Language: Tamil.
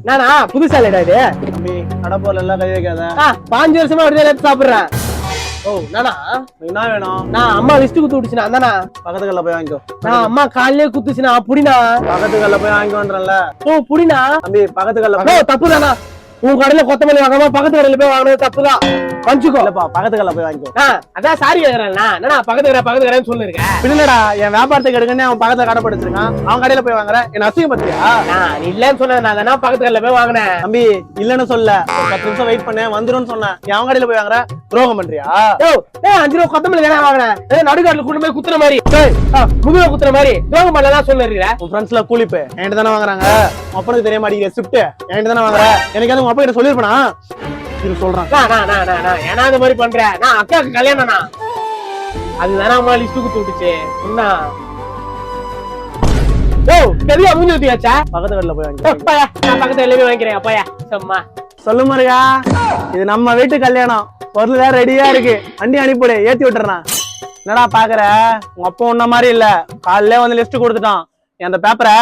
நானா புதுசா இல்லடா இது. தம்பி கடப்போர்ல எல்லாம் கை வைக்காத. 5 வருஷமா அப்படிதான் எடுத்து சாப்பிடுறேன். ஓ நானா என்ன வேணும்? நான் அம்மா லிஸ்ட் குத்து விட்டுச்சுனா அந்தானா பக்கத்து கல்ல போய் வாங்கிக்கோ. நான் அம்மா காலையிலே குத்துச்சுனா புடினா பக்கத்து கல்ல போய் வாங்கிக்கோன்றல. ஓ புடினா தம்பி பக்கத்து கல்ல. ஓ தப்பு தானா? உன் கடையில கொத்தமல்லி வாங்காம பக்கத்து கடையில போய் வாங்குறது தப்புதான். பஞ்சுக்கோ. இல்லப்பா பக்கத்து கல்ல போய் வாங்கிக்கோ. அதான் சாரி கேக்குறேன்னா என்னடா பக்கத்து கடைன்னு சொல்லிருக்கேன். பின்னடா என் வியாபாரத்துக்கு எடுக்கன்னு அவன் பக்கத்துல கடை படுத்திருக்கான். அவன் கடையில போய் வாங்குற என்ன அசிங்கம் பத்தியா? நான் இல்லன்னு சொன்னேன். நான் தானே பக்கத்து கடையில போய் வாங்கினேன். தம்பி இல்லன்னு சொல்ல 10 நிமிஷம் வெயிட் பண்ண வந்துரும்னு சொன்னேன். அவன் கடையில போய் வாங்குற துரோகம் பண்றியா? 5 ரூபா கொத்தமல்லி தானே வாங்கினேன். நடுக்காட்டுல கொண்டு போய் குத்துற மாதிரி முதுக குத்துற மாதிரி துரோகம் பண்ணலாம் சொல்லிருக்கிற. உன் ஃப்ரெண்ட்ஸ்ல கூலிப்பு என்கிட்ட தானே வாங்குறாங்க. அப்பனுக்கு தெரிய மாட்டேங்குது ஷிஃப்ட் என்கிட்ட தானே வாங்குற. எனக்கு உங்க அப்பா கிட்ட சொல்லிருப்பா இது சொல்றான். ஏன்னா இந்த மாதிரி பண்றேன். நான் அக்காவுக்கு கல்யாணம்னா அதுதானே அம்மா லிஸ்ட் குத்து விட்டுச்சு. என்ன பெரிய மூஞ்சி ஊத்தியாச்சா? பக்கத்து கடையில போய் வாங்கிக்கோ. நான் பக்கத்துல எல்லாமே வாங்கிக்கிறேன். அப்பாயா சும்மா சொல்லு முருகா, இது நம்ம வீட்டு கல்யாணம். பொருள் வேற ரெடியா இருக்கு. வண்டி அனுப்பிடு ஏத்தி விட்டுறான். என்னடா பாக்குற? உங்க அப்பா உன்ன மாதிரி இல்ல. காலையில வந்து லிஸ்ட் கொடுத்துட்டான். அந்த பேப்பரை